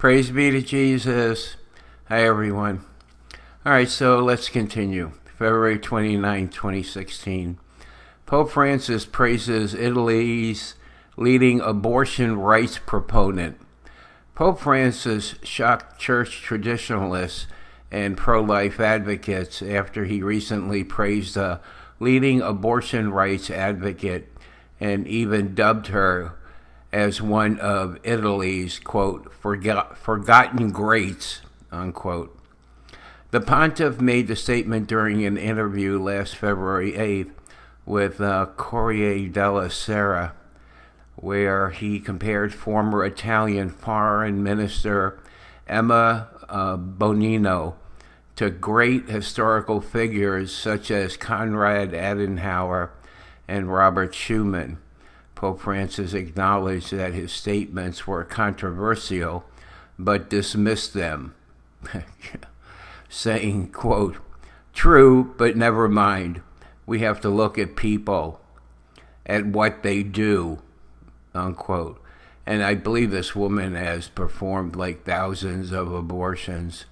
Praise be to Jesus. Hi, everyone. All right, so let's continue. February 29, 2016. Pope Francis praises Italy's leading abortion rights proponent. Pope Francis shocked church traditionalists and pro-life advocates after he recently praised a leading abortion rights advocate and even dubbed her as one of Italy's, quote, forgotten greats, unquote. The pontiff made the statement during an interview last February 8th with Corriere della Sera, where he compared former Italian Foreign Minister Emma Bonino to great historical figures such as Konrad Adenauer and Robert Schuman. Pope Francis acknowledged that his statements were controversial, but dismissed them, saying, quote, true, but never mind. We have to look at people, at what they do, unquote. And I believe this woman has performed like thousands of abortions.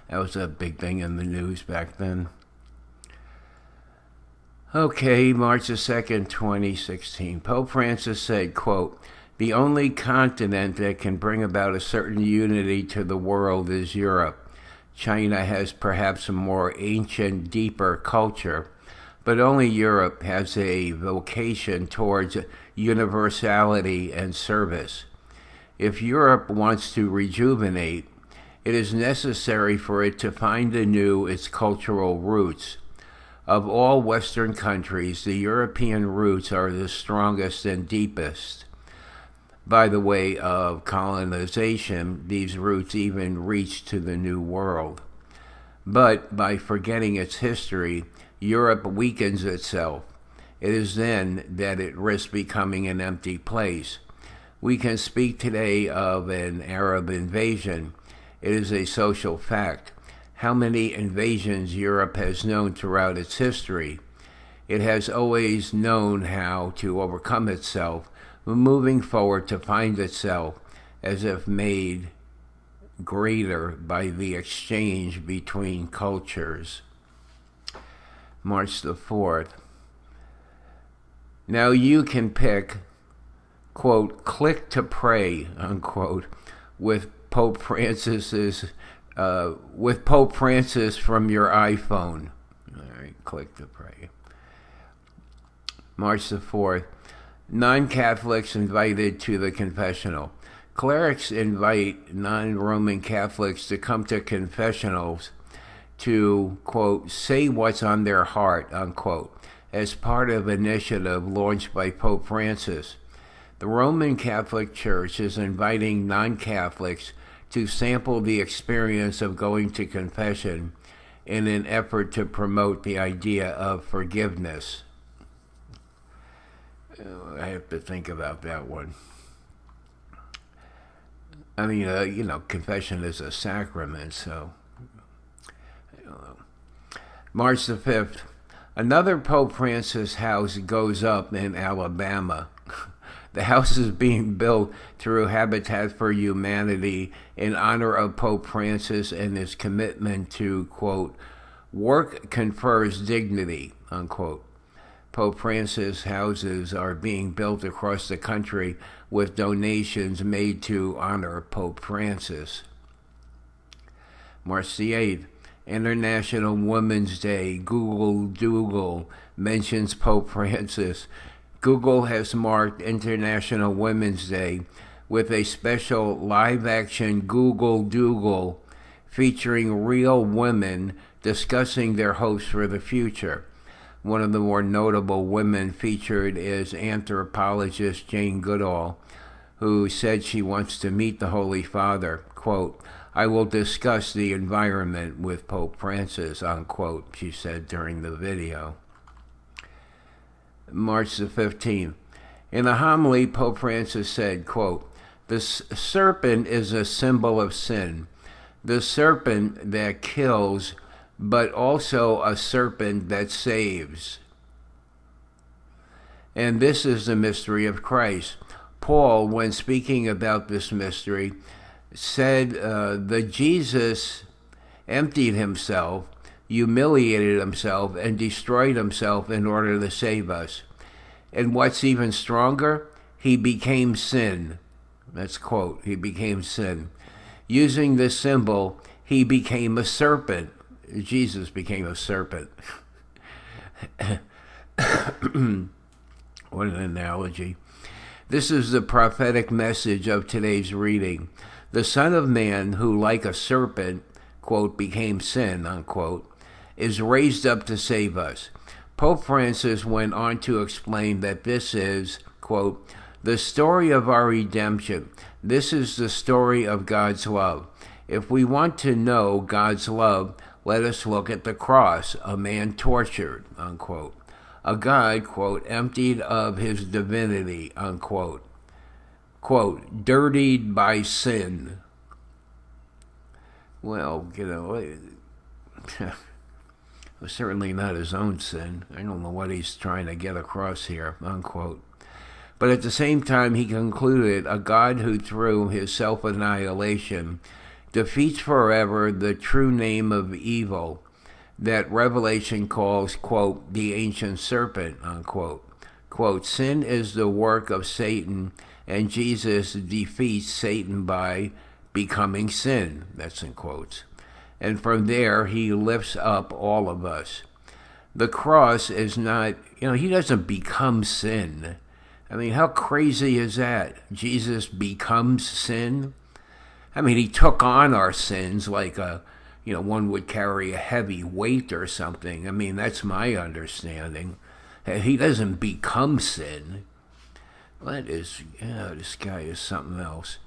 That was a big thing in the news back then. Okay, March the 2nd, 2016. Pope Francis said, quote, the only continent that can bring about a certain unity to the world is Europe. China has perhaps a more ancient, deeper culture, but only Europe has a vocation towards universality and service. If Europe wants to rejuvenate, it is necessary for it to find anew its cultural roots. Of all Western countries, the European roots are the strongest and deepest. By the way of colonization, these roots even reach to the New World. But by forgetting its history, Europe weakens itself. It is then that it risks becoming an empty place. We can speak today of an Arab invasion. It is a social fact. How many invasions Europe has known throughout its history. It has always known how to overcome itself, moving forward to find itself as if made greater by the exchange between cultures. March the 4th. Now you can pick, quote, click to pray, unquote, with Pope Francis from your iPhone. All right, click to pray. March the 4th. Non-Catholics invited to the confessional. Clerics invite non-Roman Catholics to come to confessionals to, quote, say what's on their heart, unquote, as part of an initiative launched by Pope Francis. The Roman Catholic Church is inviting non-Catholics to sample the experience of going to confession in an effort to promote the idea of forgiveness. I have to think about that one. I mean, confession is a sacrament, so I don't know. March the 5th. Another Pope Francis house goes up in Alabama. The house is being built through Habitat for Humanity in honor of Pope Francis and his commitment to, quote, work confers dignity, unquote. Pope Francis houses are being built across the country with donations made to honor Pope Francis. March the 8th, International Women's Day. Google mentions Pope Francis. Google has marked International Women's Day with a special live-action Google Doogle featuring real women discussing their hopes for the future. One of the more notable women featured is anthropologist Jane Goodall, who said she wants to meet the Holy Father. Quote, I will discuss the environment with Pope Francis, unquote, she said during the video. March the 15th. In a homily, Pope Francis said, quote, the serpent is a symbol of sin, the serpent that kills, but also a serpent that saves. And this is the mystery of Christ. Paul, when speaking about this mystery, said that Jesus emptied himself, humiliated himself, and destroyed himself in order to save us. And what's even stronger, he became sin. That's quote, he became sin. Using this symbol, he became a serpent. Jesus became a serpent. What an analogy. This is the prophetic message of today's reading. The Son of Man, who like a serpent, quote, became sin, unquote, is raised up to save us. Pope Francis went on to explain that this is, quote, the story of our redemption. This is the story of God's love. If we want to know God's love, let us look at the cross, a man tortured, unquote. A God, quote, emptied of his divinity, unquote. Quote, dirtied by sin. Well, it was certainly not his own sin. I don't know what he's trying to get across here, unquote. But at the same time, he concluded, a God who through his self-annihilation defeats forever the true name of evil that Revelation calls, quote, the ancient serpent, unquote. Quote, sin is the work of Satan, and Jesus defeats Satan by becoming sin. That's in quotes. And from there, he lifts up all of us. The cross is not, he doesn't become sin. I mean, how crazy is that? Jesus becomes sin? I mean, he took on our sins like one would carry a heavy weight or something. I mean, that's my understanding. He doesn't become sin. This guy is something else.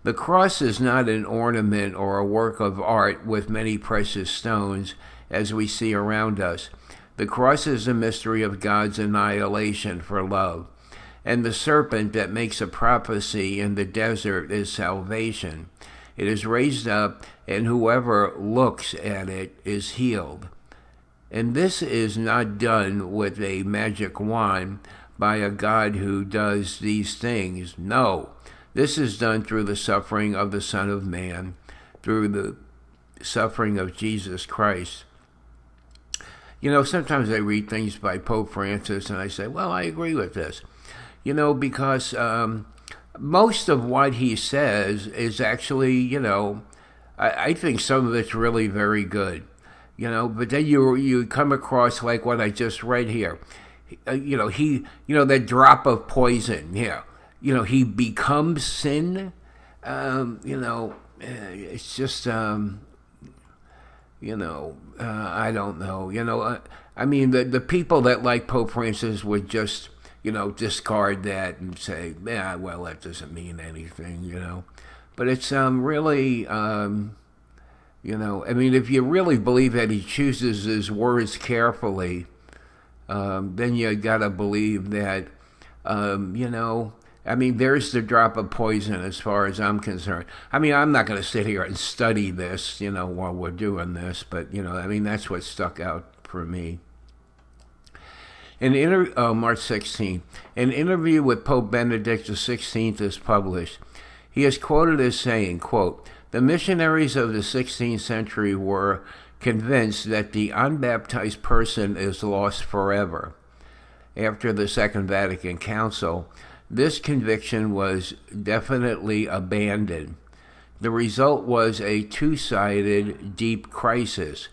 The cross is not an ornament or a work of art with many precious stones as we see around us. The cross is a mystery of God's annihilation for love. And the serpent that makes a prophecy in the desert is salvation. It is raised up, and whoever looks at it is healed. And this is not done with a magic wand by a God who does these things. No, this is done through the suffering of the Son of Man, through the suffering of Jesus Christ. Sometimes I read things by Pope Francis and I say, well, I agree with this. Because most of what he says is actually, I think some of it's really very good, but then you come across like what I just read here. That drop of poison, he becomes sin. It's just, I don't know. I mean, the people that like Pope Francis would just, discard that and say, yeah, well, that doesn't mean anything, But it's really, I mean, if you really believe that he chooses his words carefully, then you gotta believe that, I mean, there's the drop of poison as far as I'm concerned. I mean, I'm not going to sit here and study this, while we're doing this, but, I mean, that's what stuck out for me. March 16, an interview with Pope Benedict XVI is published. He is quoted as saying, quote, the missionaries of the 16th century were convinced that the unbaptized person is lost forever. After the Second Vatican Council, this conviction was definitely abandoned. The result was a two-sided, deep crisis.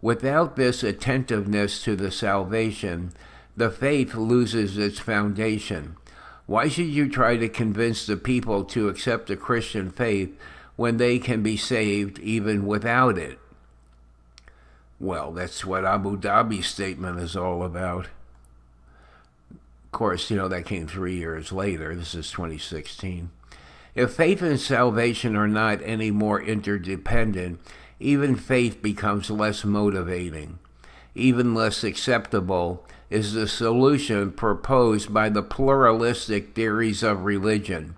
Without this attentiveness to the salvation, the faith loses its foundation. Why should you try to convince the people to accept the Christian faith when they can be saved even without it? Well, that's what Abu Dhabi's statement is all about. Of course, that came 3 years later. This is 2016. If faith and salvation are not any more interdependent, even faith becomes less motivating. Even less acceptable is the solution proposed by the pluralistic theories of religion,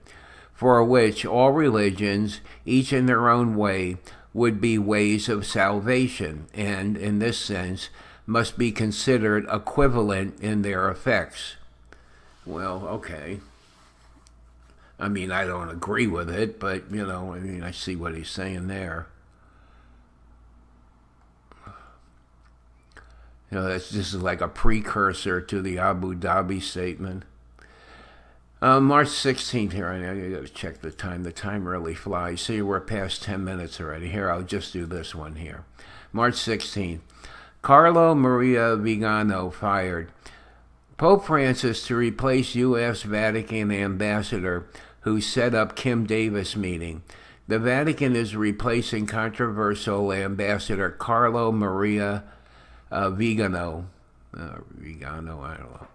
for which all religions, each in their own way, would be ways of salvation, and, in this sense, must be considered equivalent in their effects. Well, okay. I mean, I don't agree with it, but, I see what he's saying there. This is like a precursor to the Abu Dhabi statement. March 16th here. I got to check the time. The time really flies. See, we're past 10 minutes already. Here, I'll just do this one here. March 16th. Carlo Maria Vigano fired. Pope Francis to replace U.S. Vatican ambassador who set up Kim Davis meeting. The Vatican is replacing controversial ambassador Carlo Maria Vigano. Vigano, I don't know.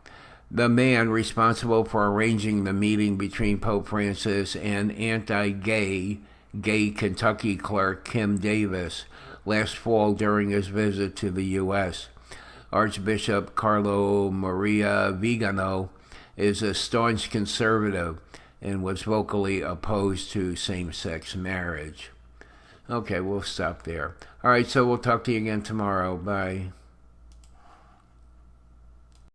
The man responsible for arranging the meeting between Pope Francis and anti-gay Kentucky clerk Kim Davis last fall during his visit to the U.S. Archbishop Carlo Maria Vigano is a staunch conservative and was vocally opposed to same-sex marriage. Okay, we'll stop there. All right, so we'll talk to you again tomorrow. Bye.